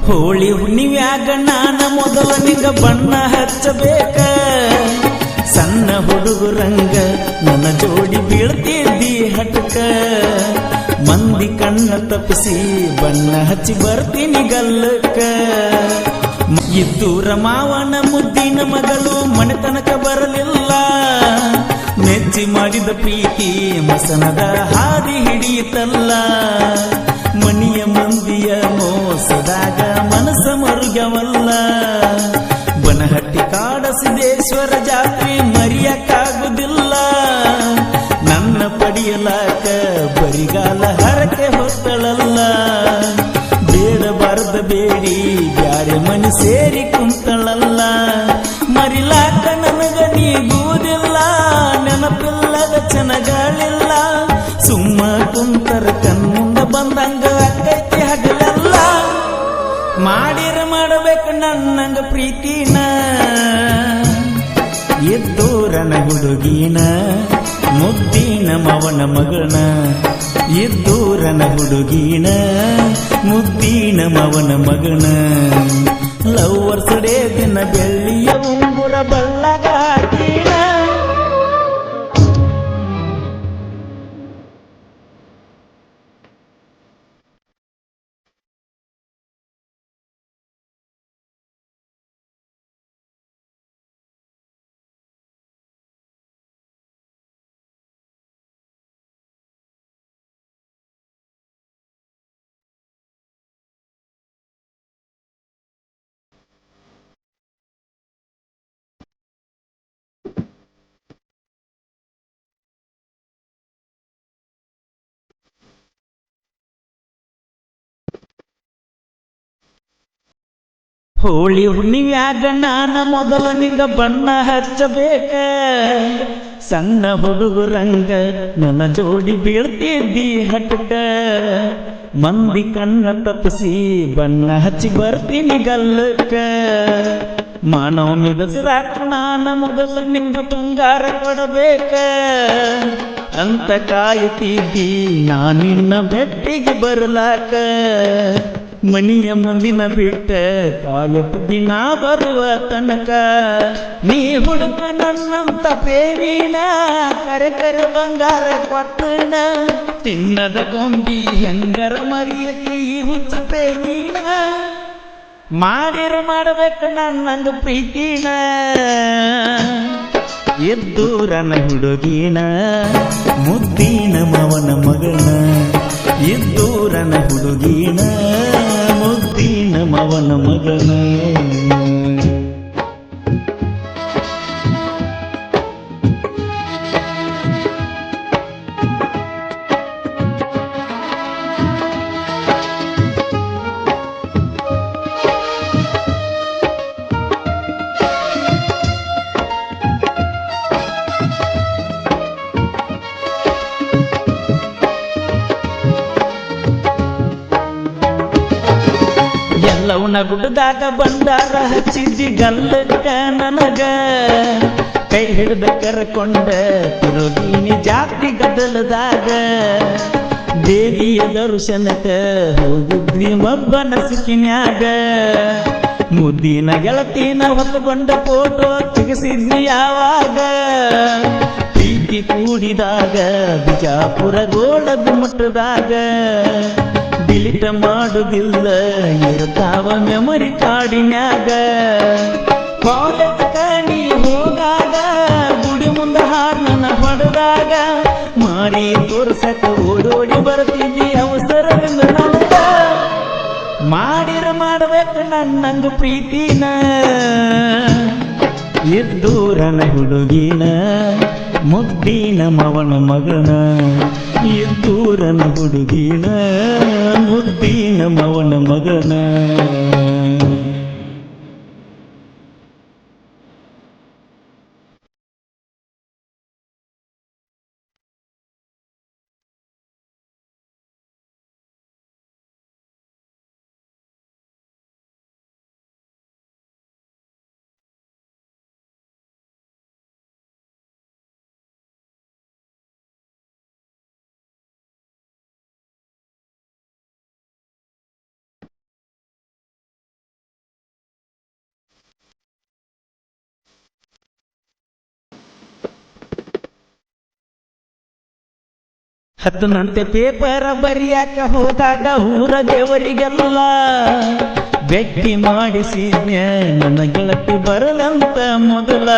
ಹೋಳಿ ಹುಣ್ಣಿವ್ಯಾಗ ನಾನ ಮೊದಲ ನಿಂಗ ಬಣ್ಣ ಹಚ್ಚಬೇಕ. ಸಣ್ಣ ಹುಡುಗರಂಗ ನನ್ನ ಜೋಡಿ ಬೀಳ್ತಿದ್ದಿ ಹಟಕ. ಮಂದಿ ಕಣ್ಣ ತಪ್ಪಿಸಿ ಬಣ್ಣ ಹಚ್ಚಿ ಬರ್ತೀನಿ ಗಲ್ಲಕ್ಕ. ಇದ್ದೂರ ಮಾವನ ಮುದ್ದಿನ ಮಗಳು ಮನೆತನಕ ಬರಲಿಲ್ಲ. ಮೆಚ್ಚಿ ಮಾಡಿದ ಪ್ರೀತಿ ಮಸನದ ಹಾದಿ ಹಿಡಿಯಿತಲ್ಲ. ಮನಿಯ ಮಂದಿಯ ಮೋಸದಾಗ ಮನಸ್ಸ ಮರುಗವಲ್ಲ. ಬನಹಟ್ಟಿ ಕಾಡಸಿದ್ದೇಶ್ವರ ಜಾತ್ರೆ ಮರಿಯಕ್ಕಾಗುದಿಲ್ಲ. ನನ್ನ ಪಡಿಯಲಾಕ ಬರಿಗಾಲ ಹರಕೆ ಹೊತ್ತಳಲ್ಲ. ಬೇಡಬಾರದ ಬೇಡಿ ಬ್ಯಾರೆ ಮನಿ ಸೇರಿ ಕುಂತಳಲ್ಲ. ಮರಿಲಾಕ ನನಗ ನೀಗುವುದಿಲ್ಲ. ನೆನಪಿಲ್ಲದ ಚೆನ್ನಗಳಿಲ್ಲ. ಸುಮ್ಮ ಕುಂತರ ಕಣ್ಮುಂದ ಬಂದಂಗ ಅಕ್ಕೈತಿ ಹಗಲಲ್ಲ. ಮಾಡಿರ ಮಾಡಬೇಕು ನನ್ನಂಗ ಪ್ರೀತಿನ. ಎದ್ದೂರನ ಹುಡುಗಿನ ಮುದ್ದಿನ ಮವನ ಮಗನ. ಎದ್ದೂರನ ಹುಡುಗಿನ ಮುದ್ದಿನ ಮವನ ಮಗನ. ಲವ್ವರ್ಸ್ ಡೇ ದಿನ ಬೆಳ್ಳಿಯ ಉಂಗುರ ಬಳ್ಳಗ ಹಾಕಿನ. ಹೋಳಿ ಹುಣ್ಣಿವ್ಯಾಗ ನಾನ ಮೊದಲ ನಿಂಗ ಬಣ್ಣ ಹಚ್ಚಬೇಕ. ಸಣ್ಣ ಹುಡುಗರಂಗ ನನ್ನ ಜೋಡಿ ಬೀಳ್ತಿದ್ದಿ ಹಟಕ. ಮಂದಿ ಕಣ್ಣ ತಪ್ಪಿಸಿ ಬಣ್ಣ ಹಚ್ಚಿ ಬರ್ತೀನಿ ಗಲ್ಲಕ್ಕ. ಮಾನವ ಮಿದಸಿರಾಕ ನಾನ ಮೊದಲ ನಿಂಗ ಬಂಗಾರ ಕೊಡಬೇಕ. ಅಂತ ಕಾಯುತ್ತಿದ್ದಿ ನಾನಿನ್ನ ಬೆಟ್ಟಿಗೆ ಬರಲಾಕ. ಮನಿಯ ಮಂದಿನ ಬಿಟ್ಟ ಕಾಲತ್ತು ದಿನ ಬರುವ ತನಕ. ನೀ ಹುಡುಗ ನನ್ನಂತ ಪ್ರೇಮಿನ ಕರೆ ಕರೆ ಬಂಗಾರ ಕೊಟ್ಟನ. ತಿನ್ನದ ಗೊಂಬಿ ಹೆಂಗರ ಮರಿಯಲಿ ಹುಚ್ಚ ಪ್ರೇಮಿನ. ಮಾಡಿರ ಮಾಡಬೇಕು ನನ್ನಂದು ಪ್ರೀತಿನ. ಎದ್ದೂರನ ಹುಡುಗಿನ ಮುದ್ದಿನ ಮವನ ಮಗನ. ಎದ್ದೂರನ ಹುಡುಗಿನ ಮುದ್ದಿನ ಮವನ ಮಗನ. ಎಲ್ಲವನ ಗುಡ್ಡದಾಗ ಬಂದಾರ ಹಚ್ಚಿದ್ದಿ ಗಲ್ಲಕ್ಕ ನನಗ. ಕೈ ಹಿಡಿದ ಕರ್ಕೊಂಡ ತಿರುಗೀನಿ ಜಾತಿ ಗದ್ದಲದಾಗ. ದೇವಿಯ ದರ್ಶನಕ ಹೋಗಿದ್ವಿ ಮಬ್ಬನ ಸಿಕ್ಕಿನ್ಯಾಗ. ಮುದ್ದಿನ ಗೆಳತಿನ ಹೊತ್ತುಕೊಂಡ ಫೋಟೋ ತೆಗೆಸಿದ್ವಿ ಯಾವಾಗ. ಪ್ರೀತಿ ಕೂಡಿದಾಗ ಬಿಜಾಪುರ ಗೋಳ ಗುಮ್ಮಟದಾಗ. ಡಿಲೀಟ್ ಮಾಡುದಿಲ್ಲ ಇರ್ತಾವ ಮೆಮೊರಿ ಕಾರ್ಡಿನ್ಯಾಗ. ಕಾಲೇಜಕ ನೀ ಹೋಗಾಗ ಗುಡಿ ಮುಂದ ಹಾರ್ನ ಹೊಡೆದಾಗ. ಮಾರಿ ತೋರ್ಸಕ ಓಡೋಡಿ ಬರ್ತಿದ್ದಿ ಅವಸರದಿಂದ ನನಗ. ಮಾಡಿರ ಮಾಡಬೇಕು ನನ್ನಂಗ ಪ್ರೀತಿನ. ಎದ್ದೂರನ ಹುಡುಗಿನ ಮುದ್ದಿನ ಮವನ ಮಗನ. ಎದ್ದೂರನ ಹುಡುಗಿನ ಮುದ್ದಿನ ಮವನ ಮಗನ. ಹತ್ತನಂತೆ ಪೇಪರ ಬರಿಯಾಕ ಹೋದಾಗ ಊರ ದೇವರಿಗೆಲ್ಲ ಭೇಟಿ ಮಾಡಿಸಿದ್ಯ ನನ್ನ ಗೆಳತಿ ಬರಲಂತ ಮೊದಲ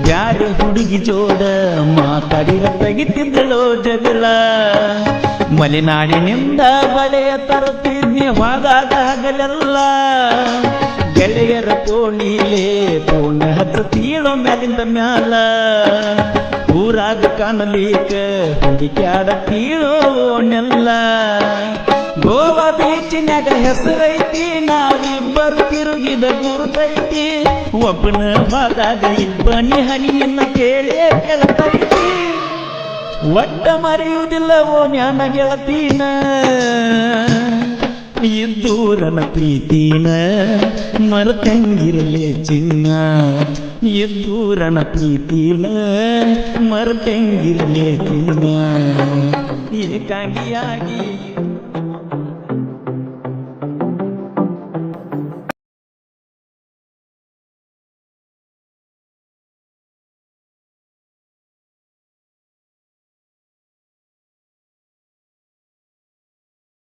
ಬ್ಯಾರೆ ಹುಡುಗಿ ಜೋಡ ಮಾತಾಡಿರ ತೆಗಿತಿದ್ದಳೋ ಜಗಳ ಮಲೆನಾಡಿನಿಂದ ಬಳೆಯ ತರುತ್ತಿದ್ಯ ಹೋದಾಗ ಹಗಲೆಲ್ಲ ಗೆಳೆಯರ ಕೋಣಿಲೆ ಪೂರ್ಣ ಹತ್ತೀಳೋ ಮ್ಯಾಲಿಂದ ಮ್ಯಾಲ ಊರಾಗ ಕಾಣಲಿಕ ಹುಡುಕ್ಯಾಡ ತೀಳೋನೆಲ್ಲ ಗೋವಾ ಬೀಚಿನಾಗ ಹೆಸರೈತಿ ನಾವಿಬ್ಬರು ತಿರುಗಿದ ಗುರುತೈತಿ ಒಬ್ಬನ ಹೋದಾಗ ಇಬ್ಬನಿ ಹನಿಯನ್ನ ಕೇಳೇ ಕೇಳ್ತೈತಿ ಒಟ್ಟ ಮರೆಯುವುದಿಲ್ಲವೋ ಜ್ಞಾನ ಗೆಳತೀನ ಇದ್ದೂರನ ಪ್ರೀತಿನ ಮರತಂಗಿರಲೇ ಚಿನ್ನ ಇದ್ದೂರನ ಪ್ರೀತಿನ ಮರತಂಗಿರಲೇ ಚಿನ್ನ ಏಕಾಂಗಿಯಾಗಿ